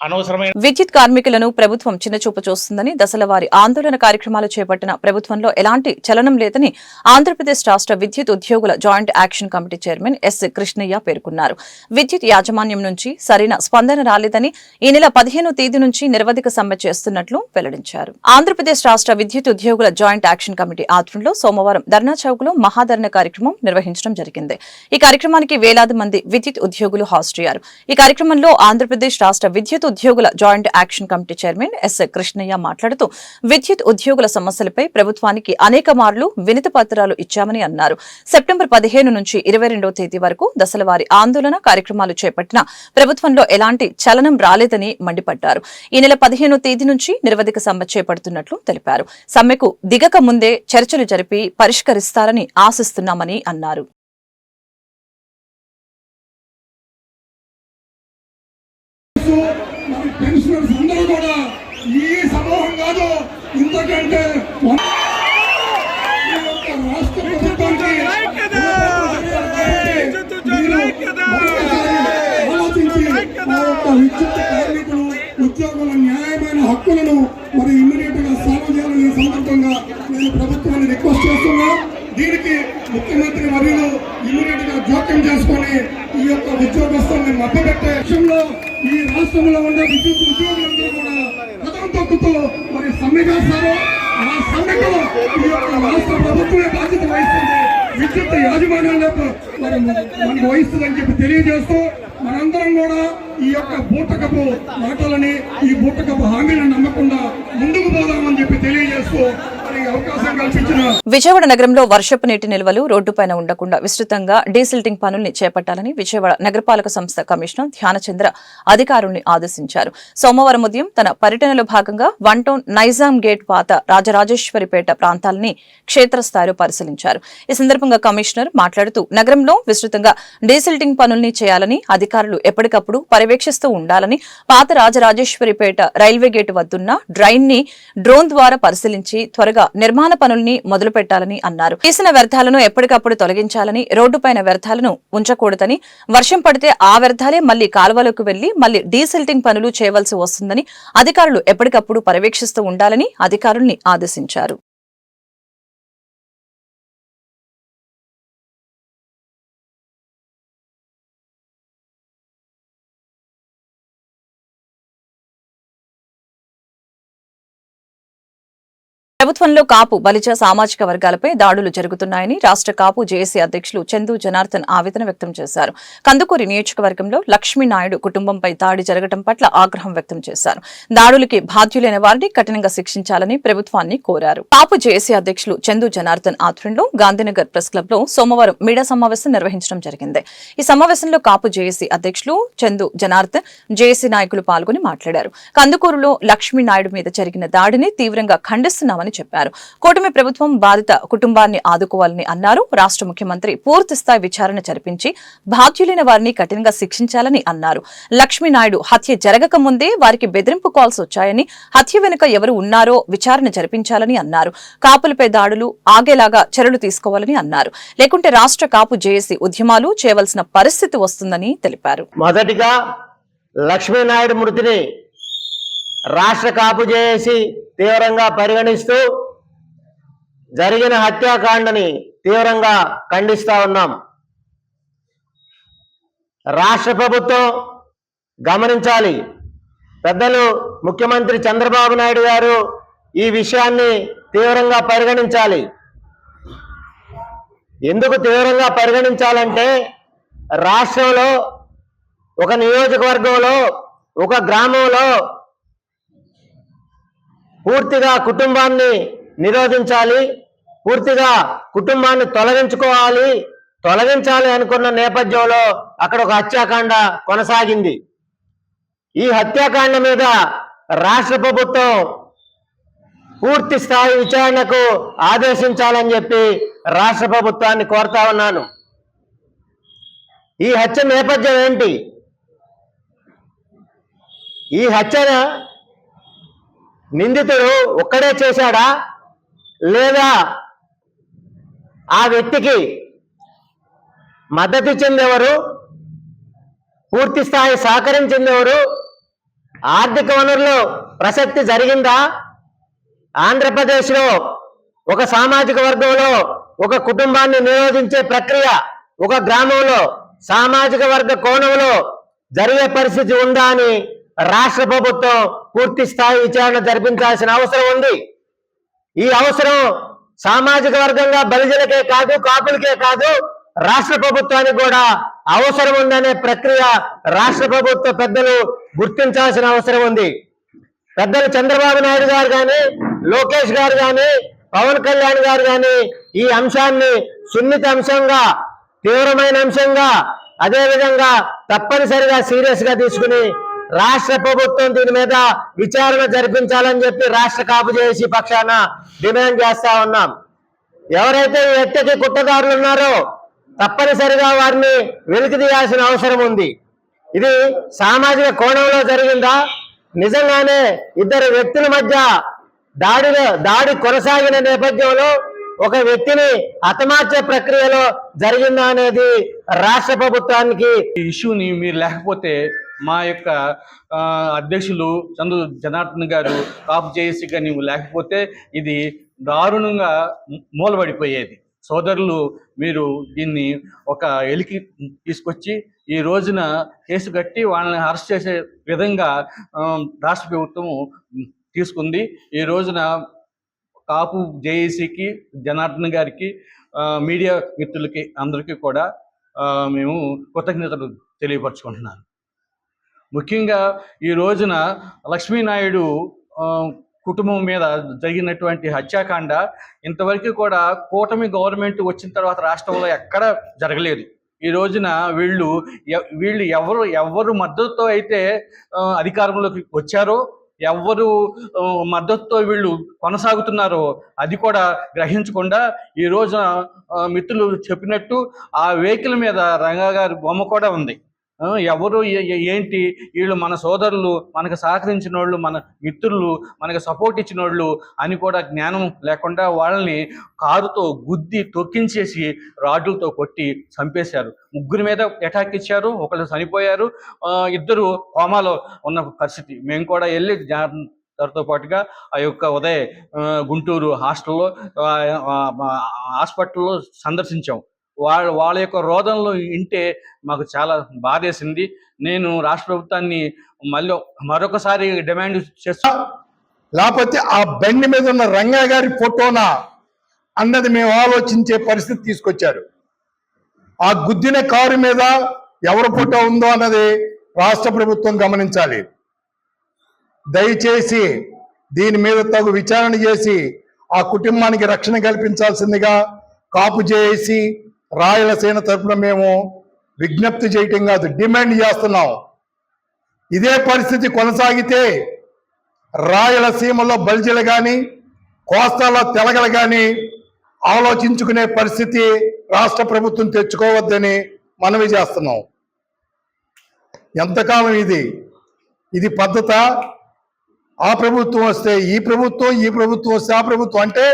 అనవసరమైన విద్యుత్ కార్మికులను ప్రభుత్వం చిన్నచూపు చూస్తుందని దశలవారీ ఆందోళన కార్యక్రమాలు చేపట్టిన ప్రభుత్వంలో ఎలాంటి చలనం లేదని ఆంధ్రప్రదేశ్ రాష్ట్ర విద్యుత్ ఉద్యోగుల joint action committee chairman S Krishnaiah పేర్కొన్నారు. విద్యుత్ యాజమాన్యం నుంచి సరైన స్పందన రాలేదని ఈ నెల 15వ తేదీ నుంచి నిరవధిక సమ్మె చేస్తున్నట్లు వెల్లడించారు. ఆంధ్రప్రదేశ్ రాష్ట్ర విద్యుత్ ఉద్యోగుల జాయింట్ యాక్షన్ కమిటీ ఆధ్వర్యంలో సోమవారం ధర్నా చౌక్ లో మహాధరణ కార్యక్రమం నిర్వహించడం జరిగింది. ఈ కార్యక్రమానికి వేలాది మంది విద్యుత్ ఉద్యోగులు హాజరయ్యారు. ఈ కార్యక్రమంలో ఆంధ్రప్రదేశ్ రాష్ట్ర విద్యుత్ ఉద్యోగుల joint action committee chairman S Krishnaiah మాట్లాడుతూ విద్యుత్ ఉద్యోగుల సమస్యలపై ప్రభుత్వానికి అనేక మార్లు వినతి పత్రాలు ఇచ్చామని అన్నారు. సెప్టెంబర్ 15 నుంచి 22వ తేదీ వరకు దశలవారీ ఆందోళన కార్యక్రమాలు చేపట్టిన ప్రభుత్వంలో ఎలాంటి చలనం రాలేదని మండిపడ్డారు. ఈ నెల 15వ తేదీ నుంచి నిరవధిక సమ్మె చేపడుతున్నట్లు తెలిపారు. సమ్మెకు దిగక ముందే చర్చలు జరిపి పరిష్కరిస్తారని ఆశిస్తున్నామని అన్నారు. ఎందుకంటే రాష్ట్ర ప్రభుత్వానికి ఆలోచించి మా యొక్క విద్యుత్ కార్మికులు ఉద్యోగుల న్యాయమైన హక్కులను మరి ఇమ్మీడియట్ గా సాల్వ్ చేయాలని ఈ సందర్భంగా నేను ప్రభుత్వాన్ని రిక్వెస్ట్ చేస్తున్నా. దీనికి ముఖ్యమంత్రి వర్యులు ఇమ్మీడియట్ గా జోక్యం చేసుకొని ఈ యొక్క ఉద్యోగస్తుల్ని మభ్యపెట్టే విషయంలో ఈ రాష్ట్రంలో ఉండే విద్యుత్ ఉద్యోగులందరూ కూడా పదం తొక్కుతూ మరి సమ్మె చేస్తారు. ఆ సమ్మెకు ఈ యొక్క రాష్ట్ర ప్రభుత్వమే బాధ్యత వహిస్తుంది, విద్యుత్ యాజమాన్యాలకు మరి మనకు వహిస్తుందని చెప్పి తెలియజేస్తూ మనందరం కూడా ఈ యొక్క బూటకపు మాటలని ఈ బూటకపు హామీలను నమ్మకుండా ముందుకు పోదామని చెప్పి తెలియజేస్తూ అవకాశం కల్పించిన విజయవాడ నగరంలో వర్షపు నీటి నిల్వలు రోడ్డుపైన ఉండకుండా విస్తృతంగా డీసిల్టింగ్ పనుల్ని చేపట్టాలని విజయవాడ నగరపాలక సంస్థ కమిషనర్ ధ్యానచంద్ర అధికారుల్ని ఆదేశించారు. సోమవారం ఉదయం తన పర్యటనలో భాగంగా 1 టౌన్ నైజాం గేట్ పాత రాజరాజేశ్వరిపేట ప్రాంతాలని క్షేత్రస్థాయిలో పరిశీలించారు. ఈ సందర్భంగా కమిషనర్ మాట్లాడుతూ నగరంలో విస్తృతంగా డీసిల్టింగ్ పనుల్ని చేయాలని, అధికారులు ఎప్పటికప్పుడు పర్యవేక్షిస్తూ ఉండాలని, పాత రాజరాజేశ్వరిపేట రైల్వే గేటు వద్దున్న డ్రైన్ ని డ్రోన్ ద్వారా పరిశీలించి త్వరగా నిర్మాణ పనుల్ని మొదలు పెట్టాలని అన్నారు. తీసిన వ్యర్థాలను ఎప్పటికప్పుడు తొలగించాలని, రోడ్డుపైన వ్యర్థాలను ఉంచకూడదని, వర్షం పడితే ఆ వ్యర్థాలే మళ్లీ కాలువలోకి వెళ్లి మళ్లీ డీసిల్టింగ్ పనులు చేయవలసి వస్తుందని అధికారులు ఎప్పటికప్పుడు పర్యవేక్షిస్తూ ఉండాలని అధికారుల్ని ఆదేశించారు. ప్రభుత్వంలో కాపు బలిజ సామాజిక వర్గాలపై దాడులు జరుగుతున్నాయని రాష్ట్ర కాపు జేఏసీ అధ్యక్షులు చందు జనార్దన్ ఆవేదన వ్యక్తం చేశారు. కందుకూరి నియోజకవర్గంలో లక్ష్మీనాయుడు కుటుంబంపై దాడి జరగడం పట్ల ఆగ్రహం వ్యక్తం చేశారు. దాడులకి బాధ్యులైన వారిని కఠినంగా శిక్షించాలని ప్రభుత్వాన్ని కోరారు. కాపు జేఏసీ అధ్యక్షులు చందు జనార్దన్ ఆధ్వర్యంలో గాంధీనగర్ ప్రెస్ క్లబ్ లో సోమవారం మీడియా సమావేశం నిర్వహించడం జరిగింది. ఈ సమావేశంలో కాపు జేఏసీ అధ్యక్షులు చందు జనార్దన్, జేఏసీ నాయకులు పాల్గొని మాట్లాడారు. కందుకూరులో లక్ష్మీనాయుడు మీద జరిగిన దాడిని తీవ్రంగా ఖండిస్తున్నామని చెప్పారు. కూటమి ప్రభుత్వం బాధిత కుటుంబాన్ని ఆదుకోవాలని అన్నారు. రాష్ట్ర ముఖ్యమంత్రి పూర్తిస్థాయి విచారణ జరిపించి బాధ్యులైన వారిని కఠినంగా శిక్షించాలని అన్నారు. లక్ష్మీనాయుడు హత్య జరగక ముందే వారికి బెదిరింపు కాల్స్ వచ్చాయని, హత్య వెనుక ఎవరు ఉన్నారో విచారణ జరిపించాలని అన్నారు. కాపులపై దాడులు ఆగేలాగా చర్యలు తీసుకోవాలని అన్నారు. లేకుంటే రాష్ట్ర కాపు జేఏసీ ఉద్యమాలు చేయవలసిన పరిస్థితి వస్తుందని తెలిపారు. మొదటిగా లక్ష్మీనాయుడు మృతిని రాష్ట్ర కాపు జేఏసీ తీవ్రంగా పరిగణిస్తూ జరిగిన హత్యాకాండని తీవ్రంగా ఖండిస్తా ఉన్నాం. రాష్ట్ర ప్రభుత్వం గమనించాలి. పెద్దలు ముఖ్యమంత్రి చంద్రబాబు నాయుడు గారు ఈ విషయాన్ని తీవ్రంగా పరిగణించాలి. ఎందుకు తీవ్రంగా పరిగణించాలంటే రాష్ట్రంలో ఒక నియోజకవర్గంలో ఒక గ్రామంలో పూర్తిగా కుటుంబాన్ని నిరోధించాలి, పూర్తిగా కుటుంబాన్ని తొలగించాలి అనుకున్న నేపథ్యంలో అక్కడ ఒక హత్యాకాండ కొనసాగింది. ఈ హత్యాకాండ మీద రాష్ట్ర ప్రభుత్వం పూర్తి స్థాయి విచారణకు ఆదేశించాలని చెప్పి రాష్ట్ర ప్రభుత్వాన్ని కోరుతా ఉన్నాను. ఈ హత్య నేపథ్యం ఏంటి? ఈ హత్య నిందితుడు ఒక్కడే చేశాడా, లేదా ఆ వ్యక్తికి మద్దతు ఇచ్చిందెవరు, పూర్తి స్థాయి సహకరించిందెవరు, ఆర్థిక వనరులు ప్రసక్తి జరిగిందా? ఆంధ్రప్రదేశ్లో ఒక సామాజిక వర్గంలో ఒక కుటుంబాన్ని నిరోధించే ప్రక్రియ ఒక గ్రామంలో సామాజిక వర్గ కోణంలో జరిగే పరిస్థితి ఉందా అని రాష్ట్ర ప్రభుత్వం పూర్తి స్థాయి విచారణ జరిపించాల్సిన అవసరం ఉంది. ఈ అవసరం సామాజిక వర్గంగా బలిజలకే కాదు, కాపులకే కాదు, రాష్ట్ర ప్రభుత్వానికి కూడా అవసరం ఉందనే ప్రక్రియ రాష్ట్ర ప్రభుత్వ పెద్దలు గుర్తించాల్సిన అవసరం ఉంది. పెద్దలు చంద్రబాబు నాయుడు గారు కానీ, లోకేష్ గారు కానీ, పవన్ కళ్యాణ్ గారు కానీ ఈ అంశాన్ని సున్నిత అంశంగా, తీవ్రమైన అంశంగా, అదేవిధంగా తప్పనిసరిగా సీరియస్ గా తీసుకుని రాష్ట్ర ప్రభుత్వం దీని మీద విచారణ జరిపించాలని చెప్పి రాష్ట్ర కాపు జేఏసీ పక్షాన డిమాండ్ చేస్తా ఉన్నాం. ఎవరైతే ఈ హత్యకి కుట్రదారులు ఉన్నారో తప్పనిసరిగా వారిని వెలికి తీయాల్సిన అవసరం ఉంది. ఇది సామాజిక కోణంలో జరిగిందా, నిజంగానే ఇద్దరు వ్యక్తుల మధ్య దాడి కొనసాగిన నేపథ్యంలో ఒక వ్యక్తిని హతమార్చే ప్రక్రియలో జరిగిందా అనేది రాష్ట్ర ప్రభుత్వానికి ఈ ఇష్యూని మీరు లేకపోతే మా యొక్క అధ్యక్షులు చంద్ర జనార్దన్ గారు కాపు జేఏసీ గారు నీవు లేకపోతే ఇది దారుణంగా మూలబడిపోయేది. సోదరులు మీరు దీన్ని ఒక ఎలికి తీసుకొచ్చి ఈ రోజున కేసు కట్టి వాళ్ళని అరెస్ట్ చేసే విధంగా రాష్ట్ర ప్రభుత్వం తీసుకుంది. ఈ రోజున కాపు జేఏసీకి జనార్దన్ గారికి మీడియా మిత్రులకి అందరికీ కూడా మేము కృతజ్ఞతలు తెలియపరచుకుంటున్నాను. ముఖ్యంగా ఈ రోజున లక్ష్మీనాయుడు కుటుంబం మీద జరిగినటువంటి హత్యాకాండ ఇంతవరకు కూడా కూటమి గవర్నమెంట్ వచ్చిన తర్వాత రాష్ట్రంలో ఎక్కడ జరగలేదు. ఈ రోజున వీళ్ళు ఎవరు మద్దతుతో అయితే అధికారంలోకి వచ్చారో, ఎవరు మద్దతుతో వీళ్ళు కొనసాగుతున్నారో అది కూడా గ్రహించకుండా ఈ రోజున మిత్రులు చెప్పినట్టు ఆ వెహికల్ మీద రంగా గారి బొమ్మ కూడా ఉంది. ఎవరు ఏంటి వీళ్ళు మన సోదరులు, మనకు సహకరించిన వాళ్ళు, మన మిత్రులు, మనకు సపోర్ట్ ఇచ్చిన వాళ్ళు అని కూడా జ్ఞానం లేకుండా వాళ్ళని కారుతో గుద్ది తొక్కించేసి రాడ్లతో కొట్టి చంపేశారు. 3 మీద అటాక్ ఇచ్చారు, ఒకళ్ళు చనిపోయారు, 2 కోమాలో ఉన్న పరిస్థితి. మేము కూడా వెళ్ళి దానితో పాటుగా ఆ యొక్క ఉదయ్ గుంటూరు హాస్పిటల్లో సందర్శించాం. వాళ్ళ యొక్క రోదనలు వింటే మాకు చాలా బాధేసింది. నేను రాష్ట్ర ప్రభుత్వాన్ని మరొకసారి డిమాండ్ చేస్తా, లేకపోతే ఆ బండి మీద ఉన్న రంగా గారి ఫోటోనా అన్నది మేము ఆలోచించే పరిస్థితి తీసుకొచ్చారు. ఆ గుద్దిన కారు మీద ఎవరి ఫోటో ఉందో అన్నది రాష్ట్ర ప్రభుత్వం గమనించాలి. దయచేసి దీని మీద తగు విచారణ చేసి ఆ కుటుంబానికి రక్షణ కల్పించాల్సిందిగా కాపు జేఏసీ రాయలసీమ తరఫున మేము విజ్ఞప్తి చేయటం కాదు, డిమాండ్ చేస్తున్నాం. ఇదే పరిస్థితి కొనసాగితే రాయలసీమలో బల్జీలు కానీ కోస్తాలో తెలగలు కానీ ఆలోచించుకునే పరిస్థితి రాష్ట్ర ప్రభుత్వం తెచ్చుకోవద్దని మనవి చేస్తున్నాం. ఎంతకాలం ఇది పద్ధత? ఆ ప్రభుత్వం వస్తే ఈ ప్రభుత్వం, ఈ ప్రభుత్వం వస్తే ఆ ప్రభుత్వం, అంటే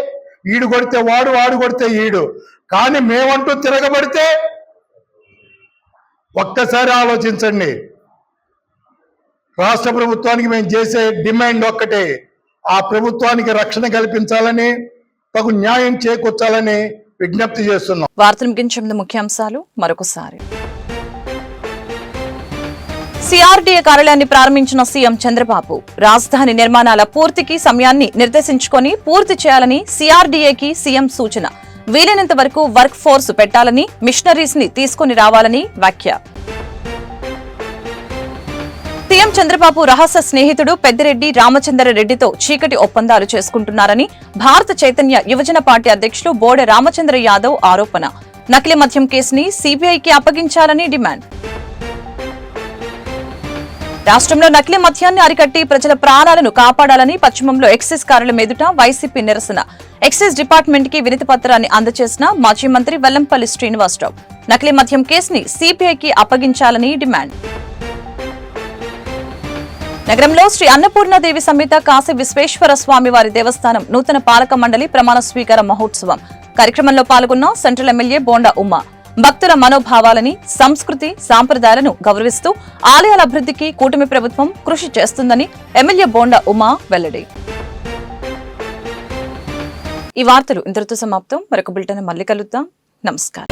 ఈడు కొడితే వాడు, వాడు కొడితే ఈడు. కానీ మేమంటూ తిరగబడితే ఒక్కసారి ఆలోచించండి. రాష్ట్ర ప్రభుత్వానికి మేము చేసే డిమాండ్ ఒక్కటే, ఆ ప్రభుత్వానికి రక్షణ కల్పించాలని, తగు న్యాయం చేకూర్చాలని విజ్ఞప్తి చేస్తున్నాం. వార్తలు ముగించే ముందు ముఖ్యాంశాలు మరొకసారి. సిఆర్డీఏ కార్యాలయాన్ని ప్రారంభించిన సీఎం చంద్రబాబు రాజధాని నిర్మాణాల పూర్తికి సమయాన్ని నిర్దేశించుకొని పూర్తి చేయాలని సిఆర్డీఏకి సీఎం సూచన. వీలైనంత వరకు వర్క్ ఫోర్స్ పెట్టాలని, మిషనరీస్ ని తీసుకుని రావాలని వ్యాఖ్య. సీఎం చంద్రబాబు రహస్య స్నేహితుడు పెద్దిరెడ్డి రామచంద్రరెడ్డితో చీకటి ఒప్పందాలు చేసుకుంటున్నారని భారత చైతన్య యువజన పార్టీ అధ్యక్షులు బోడె రామచంద్ర యాదవ్ ఆరోపణ. నకిలీ మద్యం కేసుని సీబీఐకి అప్పగించాలని డిమాండ్. రాష్ట్రంలో నకిలీ మద్యాన్ని అరికట్టి ప్రజల ప్రాణాలను కాపాడాలని పశ్చిమంలో ఎక్సైజ్ కార్యాలయం ఎదుట వైసీపీ నిరసన. ఎక్సైజ్ డిపార్ట్మెంట్ కి వినతి పత్రాన్ని అందజేసిన మాజీ మంత్రి వెల్లంపల్లి శ్రీనివాసరావు. నకిలీ మద్యం కేసుని సీబీఐకి అప్పగించాలని డిమాండ్. నగరంలో శ్రీ అన్నపూర్ణాదేవి సమేత కాశీ విశ్వేశ్వర స్వామి వారి దేవస్థానం నూతన పాలక మండలి ప్రమాణ స్వీకార మహోత్సవం కార్యక్రమంలో పాల్గొన్న సెంట్రల్ ఎమ్మెల్యే బోండా ఉమా. భక్తుల మనోభావాలని, సంస్కృతి సాంప్రదాయాలను గౌరవిస్తూ ఆలయాల అభివృద్ధికి కూటమి ప్రభుత్వం కృషి చేస్తుందని ఎమ్మెల్యే బోండా ఉమా వెల్లడి. ఈ వార్తలు ఇంతటితో సమాప్తం. మరొక బులెటిన్ మళ్ళీ కలుద్దాం. నమస్కారం.